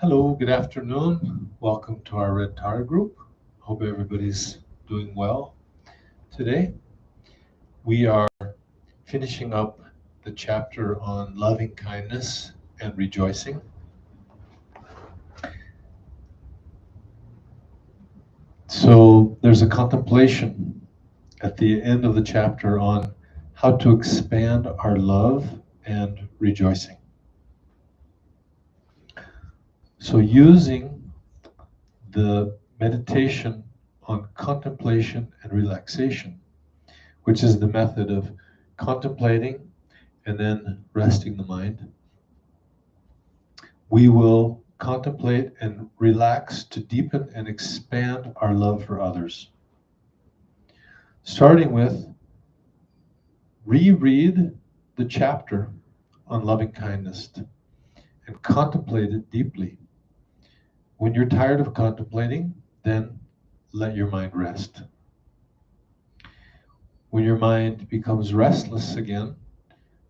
Hello, good afternoon. Welcome to our Red Tar group. Hope everybody's doing well today. We are finishing up the chapter on loving kindness and rejoicing. So there's a contemplation at the end of the chapter on how to expand our love and rejoicing. So using the meditation on contemplation and relaxation, which is the method of contemplating and then resting the mind, we will contemplate and relax to deepen and expand our love for others. Starting with reread the chapter on loving kindness and contemplate it deeply. When you're tired of contemplating, then let your mind rest. When your mind becomes restless again,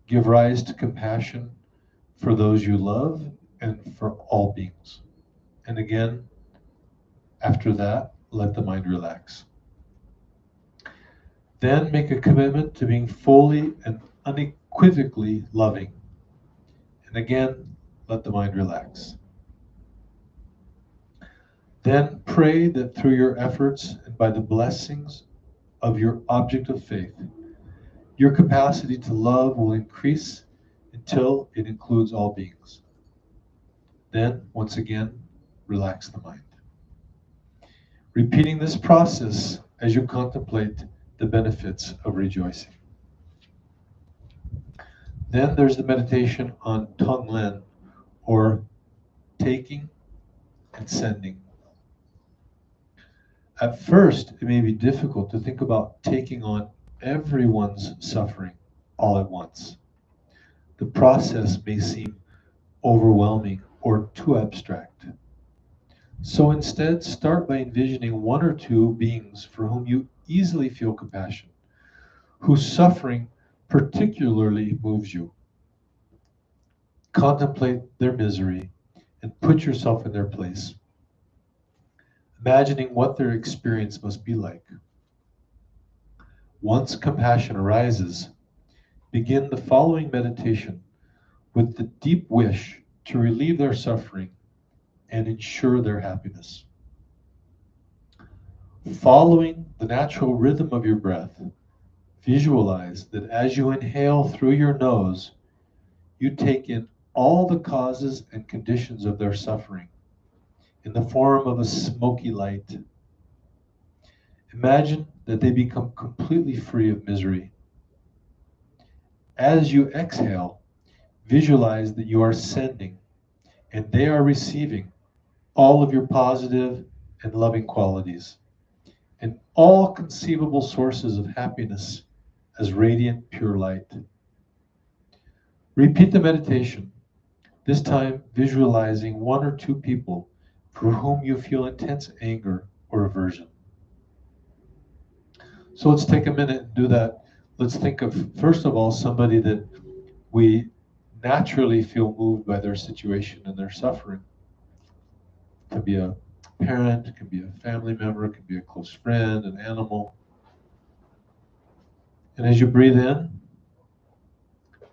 give rise to compassion for those you love and for all beings. And again, after that, let the mind relax. Then make a commitment to being fully and unequivocally loving. And again, let the mind relax. Then pray that through your efforts and by the blessings of your object of faith, your capacity to love will increase until it includes all beings. Then, once again, relax the mind. Repeating this process as you contemplate the benefits of rejoicing. Then there's the meditation on Tonglen, or taking and sending. At first, it may be difficult to think about taking on everyone's suffering all at once. The process may seem overwhelming or too abstract. So instead, start by envisioning one or two beings for whom you easily feel compassion, whose suffering particularly moves you. Contemplate their misery and put yourself in their place, imagining what their experience must be like. Once compassion arises, begin the following meditation with the deep wish to relieve their suffering and ensure their happiness. Following the natural rhythm of your breath, visualize that as you inhale through your nose, you take in all the causes and conditions of their suffering in the form of a smoky light. Imagine that they become completely free of misery. As you exhale, visualize that you are sending and they are receiving all of your positive and loving qualities and all conceivable sources of happiness as radiant, pure light. Repeat the meditation, this time visualizing one or two people for whom you feel intense anger or aversion. So let's take a minute and do that. Let's think of, first of all, somebody that we naturally feel moved by their situation and their suffering. It can be a parent, it can be a family member, it can be a close friend, an animal. And as you breathe in,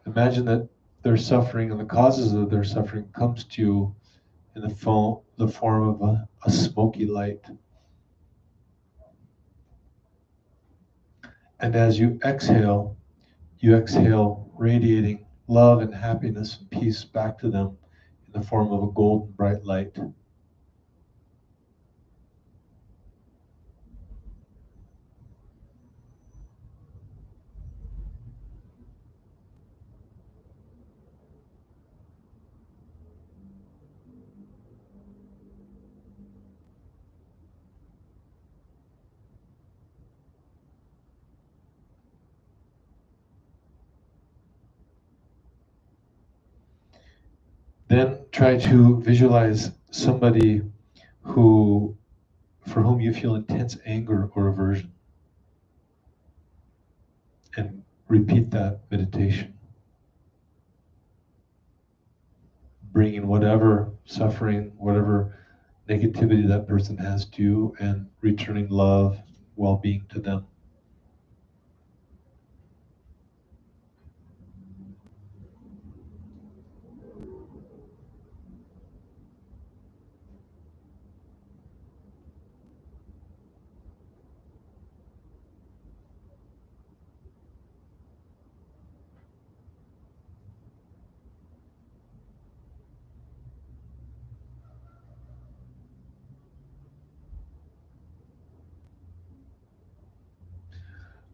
imagine that their suffering and the causes of their suffering comes to you in the form of a smoky light. And as you exhale radiating love and happiness and peace back to them in the form of a golden bright light. Then try to visualize somebody for whom you feel intense anger or aversion. And repeat that meditation. bringing whatever suffering, whatever negativity that person has to you, and returning love, well-being to them.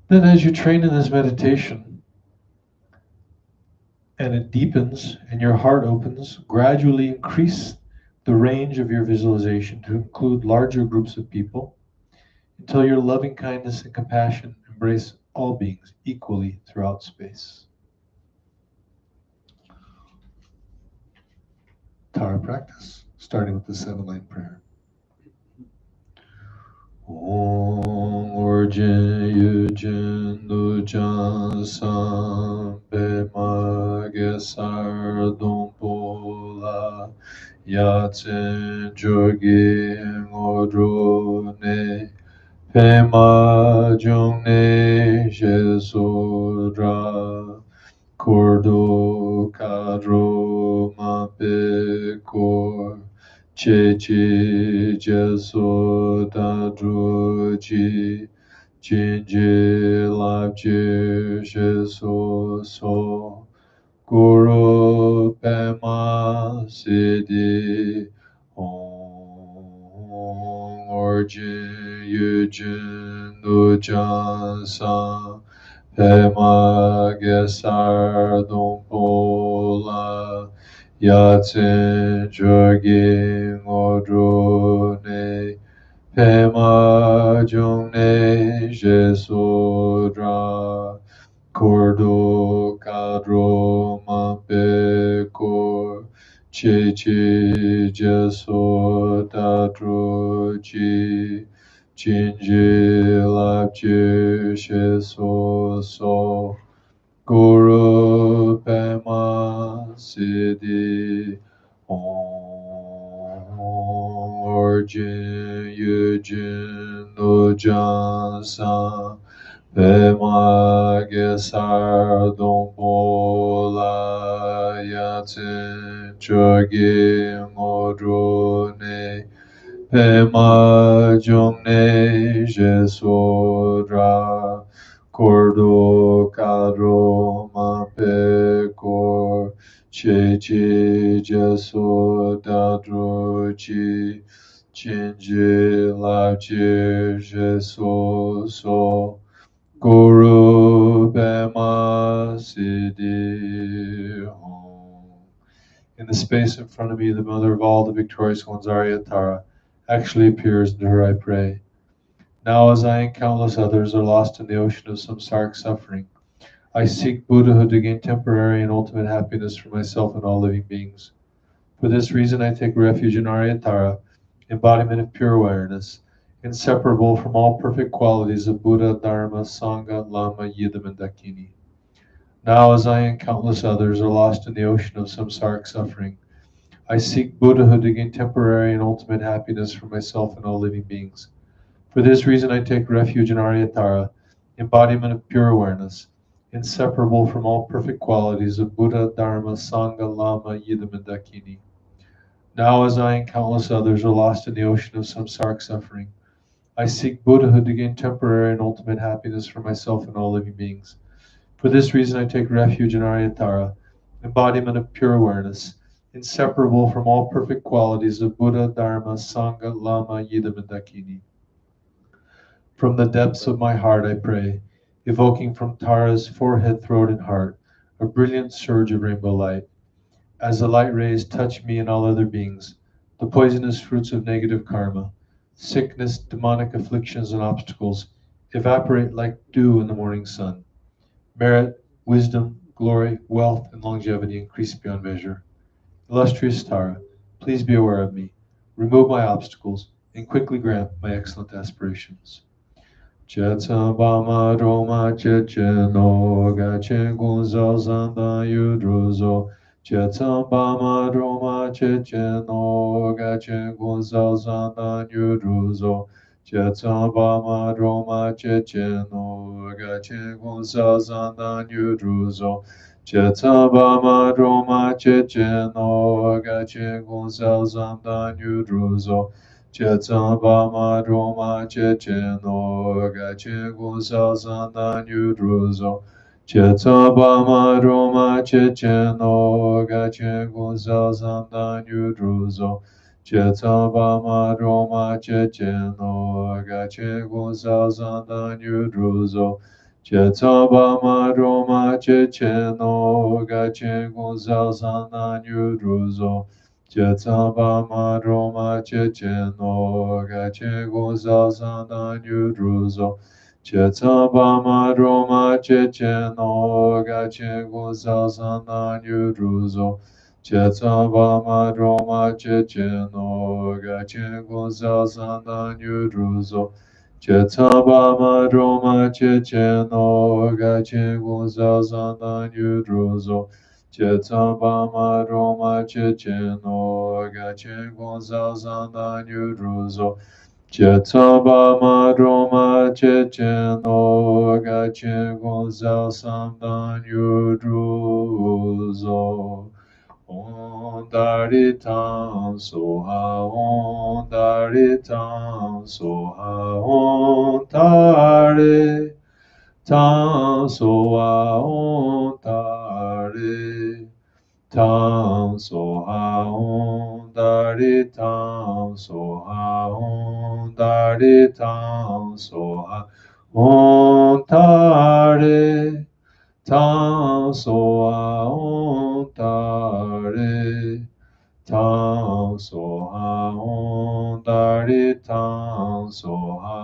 Then as you train in this meditation, and it deepens and your heart opens, gradually increase the range of your visualization to include larger groups of people until your loving kindness and compassion embrace all beings equally throughout space. Tara practice, starting with the 7-line prayer. Om Orjin Yujin Lujan Sam Pema Gesar Dompola Yatsen Jogin Odrone Pema Jongne Jesodra Cordo Cadro Mapecor Chechi Jeso Dadroji Jinji Labji Jeso So Guru Pema Siddhi Om Orjin Yujin Nujan San Pema Gesar Dompola Yatsen Jogin Odrone Pema Jongne Jesodra Cordo Cadro Mampecor Chechi Jeso Dadroji Jinji Labji Sheso So Guru Pema Siddhi Om Orjin Yujin Nujan San Pema Gesar Dompola Yatsen Chogin Odrone Pema Jongne Jesodra Cordo Cadro Mapecor Chechi Jeso Dadroji Jinji Labji Jeso So Guru Pema Siddhi Om. In the space in front of me, the mother of all the victorious ones, Arya Tara, actually appears, and to her I pray. Now, as I and countless others are lost in the ocean of samsaric suffering, I seek Buddhahood to gain temporary and ultimate happiness for myself and all living beings. For this reason, I take refuge in Arya Tara, embodiment of pure awareness, inseparable from all perfect qualities of Buddha, Dharma, Sangha, Lama, Yidam, and Dakini. Now, as I and countless others are lost in the ocean of samsaric suffering, I seek Buddhahood to gain temporary and ultimate happiness for myself and all living beings. For this reason, I take refuge in Arya Tara, embodiment of pure awareness, inseparable from all perfect qualities of Buddha, Dharma, Sangha, Lama, Yidam, and Dakini. Now, as I and countless others are lost in the ocean of samsaric suffering, I seek Buddhahood to gain temporary and ultimate happiness for myself and all living beings. For this reason, I take refuge in Arya Tara, embodiment of pure awareness, inseparable from all perfect qualities of Buddha, Dharma, Sangha, Lama, Yidam, and Dakini. From the depths of my heart I pray, evoking from Tara's forehead, throat, and heart a brilliant surge of rainbow light. As the light rays touch me and all other beings, the poisonous fruits of negative karma, sickness, demonic afflictions, and obstacles evaporate like dew in the morning sun. Merit, wisdom, glory, wealth, and longevity increase beyond measure. Illustrious Tara, please be aware of me, remove my obstacles, and quickly grant my excellent aspirations. Chetsambama Roma Checheno Gachen Gunzo Zanda Yudruzo Chetambama Droma Checheno Gachen Gunsal Sandan Yudruzo Chetambama Droma Checheno Gachen Gunsal Sandan Yudruzo Chetambama Droma Checheno Gachen Gunsal Sandan Yudruzo Chetambama Droma Checheno Gachen Gunsal Sandan Yudruzo Chetambama Roma Checheno Gachen Gunsal Sandan Yudruzo Chetambama Roma Checheno Gachen Gunsal Sandan Yudruzo Chetambama Roma Checheno Gachen Gunsal Sandan Yudruzo Chetambama Roma Checheno Gachen Gunsal Sandan Yudruzo Chetambama Roma Checheno Gachen Gunsal Sandan Yudruzo Chetambama Roma Checheno Gachen Gunsal Sandan Yudruzo Chetambama Roma Checheno Gachen Gunsal Sandan Yudruzo Chetambama Roma Checheno Gachen Gunsal Sandan Yudruzo Chetambama Roma Checheno Gachen Gunsal Sandan Yudruzo Ondaritam Soha Ondaritam Soha Ontare Tam Soha Ontare Tam Soha Ondari Tam Soha Ondari Tam Soha Ontare Tam Soha Ontare Tam Soha Ondari Tam Soha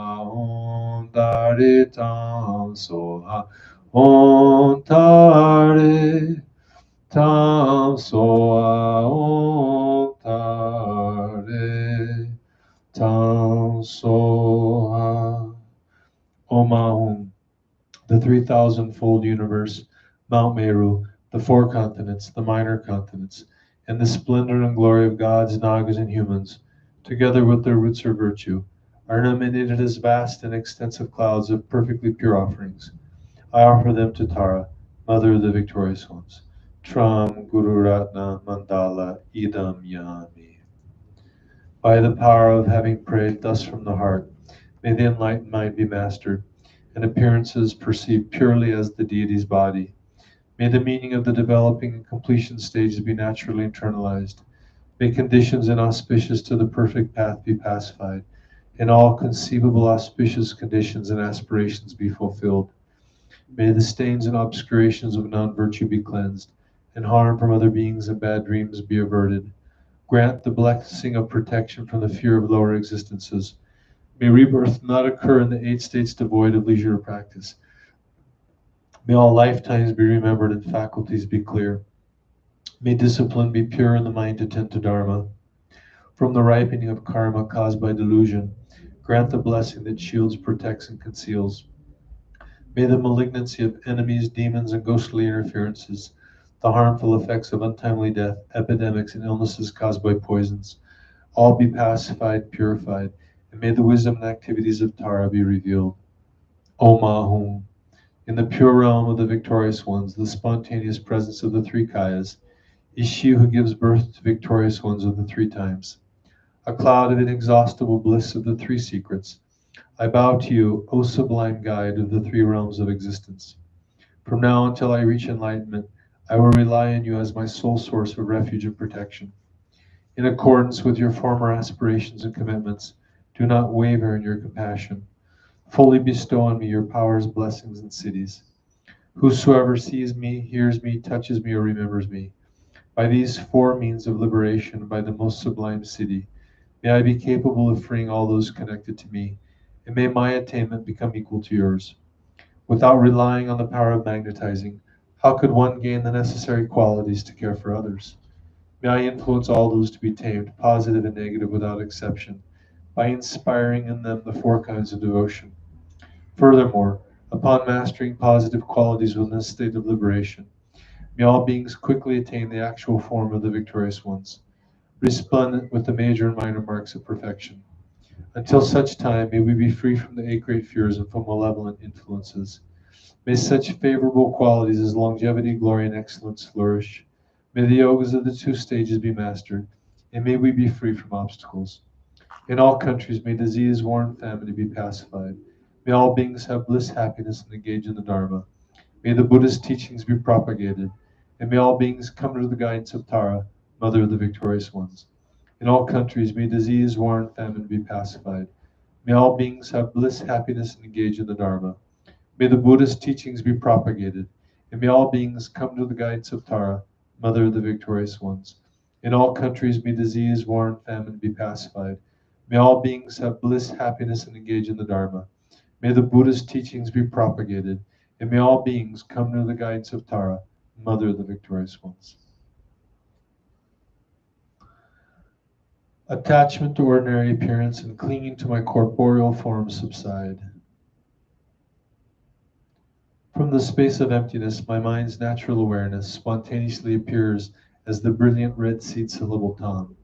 Ondari Tam Soha Ontare Tam Soa Ontare Tam Soa Om Ahum, the 3,000-fold universe, Mount Meru, the four continents, the minor continents, and the splendor and glory of gods, nagas, and humans, together with their roots or virtue, are nominated as vast and extensive clouds of perfectly pure offerings. I offer them to Tara, Mother of the Victorious Ones. Tram Guru Ratna Mandala Idam Yami. By the power of having prayed thus from the heart, may the enlightened mind be mastered, and appearances perceived purely as the deity's body. May the meaning of the developing and completion stages be naturally internalized. May conditions inauspicious to the perfect path be pacified, and all conceivable auspicious conditions and aspirations be fulfilled. May the stains and obscurations of non-virtue be cleansed, and harm from other beings and bad dreams be averted. Grant the blessing of protection from the fear of lower existences. May rebirth not occur in the 8 states devoid of leisure practice. May all lifetimes be remembered and faculties be clear. May discipline be pure and the mind attend to Dharma. From the ripening of karma caused by delusion, grant the blessing that shields, protects, and conceals. May the malignancy of enemies, demons, and ghostly interferences, the harmful effects of untimely death, epidemics, and illnesses caused by poisons, all be pacified, purified, and may the wisdom and activities of Tara be revealed. Om Ahum. In the pure realm of the victorious ones, the spontaneous presence of the three kayas, is she who gives birth to victorious ones of the 3 times. A cloud of inexhaustible bliss of the 3 secrets, I bow to you, O sublime guide of the 3 realms of existence. From now until I reach enlightenment, I will rely on you as my sole source of refuge and protection. In accordance with your former aspirations and commitments, do not waver in your compassion. Fully bestow on me your powers, blessings, and cities. Whosoever sees me, hears me, touches me, or remembers me, by these 4 means of liberation, by the most sublime city, may I be capable of freeing all those connected to me, and may my attainment become equal to yours. Without relying on the power of magnetizing, how could one gain the necessary qualities to care for others? May I influence all those to be tamed, positive and negative without exception, by inspiring in them the 4 kinds of devotion. Furthermore, upon mastering positive qualities within this state of liberation, May all beings quickly attain the actual form of the victorious ones, resplendent with the major and minor marks of perfection. Until such time, may we be free from the eight great fears and from malevolent influences. May such favorable qualities as longevity, glory, and excellence flourish. May the yogas of the two stages be mastered, and may we be free from obstacles. In all countries, may disease, war, and famine be pacified. May all beings have bliss, happiness, and engage in the Dharma. May the Buddhist teachings be propagated, and may all beings come to the guidance of Tara, Mother of the Victorious Ones. In all countries, may disease, war, and famine be pacified. May all beings have bliss, happiness, and engage in the Dharma. May the Buddhist teachings be propagated, and may all beings come to the guidance of Tara, Mother of the Victorious Ones. In all countries, may disease, war, and famine be pacified. May all beings have bliss, happiness, and engage in the Dharma. May the Buddhist teachings be propagated, and may all beings come to the guidance of Tara, Mother of the Victorious Ones. Attachment to ordinary appearance and clinging to my corporeal form subside. From the space of emptiness, my mind's natural awareness spontaneously appears as the brilliant red seed syllable Tam.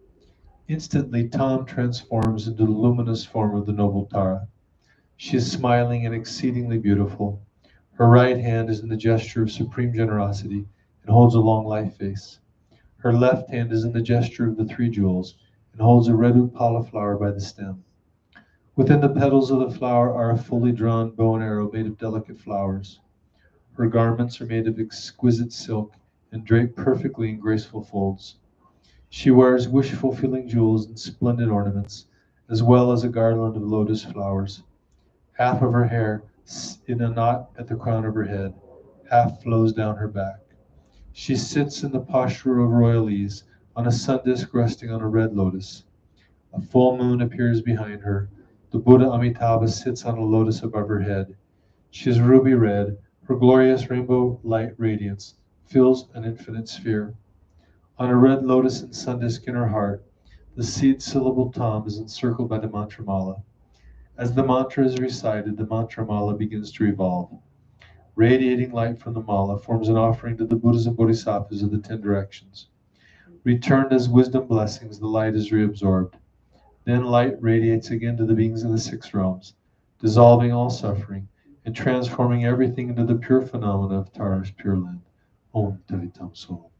Instantly, Tam transforms into the luminous form of the noble Tara. She is smiling and exceedingly beautiful. Her right hand is in the gesture of supreme generosity and holds a long life face. Her left hand is in the gesture of the three jewels and holds a red upala flower by the stem. Within the petals of the flower are a fully drawn bow and arrow made of delicate flowers. Her garments are made of exquisite silk and draped perfectly in graceful folds. She wears wish-fulfilling jewels and splendid ornaments, as well as a garland of lotus flowers. Half of her hair in a knot at the crown of her head, half flows down her back. She sits in the posture of royal ease, on a sun disk resting on a red lotus. A full moon appears behind her. The Buddha Amitabha sits on a lotus above her head. She is ruby red. Her glorious rainbow light radiance fills an infinite sphere. On a red lotus and sun disk in her heart, the seed syllable Tam is encircled by the mantra mala. As the mantra is recited, the mantra mala begins to revolve. Radiating light from the mala forms an offering to the Buddhas and Bodhisattvas of the 10 directions. Returned as wisdom blessings, the light is reabsorbed. Then light radiates again to the beings of the 6 realms, dissolving all suffering and transforming everything into the pure phenomena of Tara's Pure Land. Om Taritam Sol.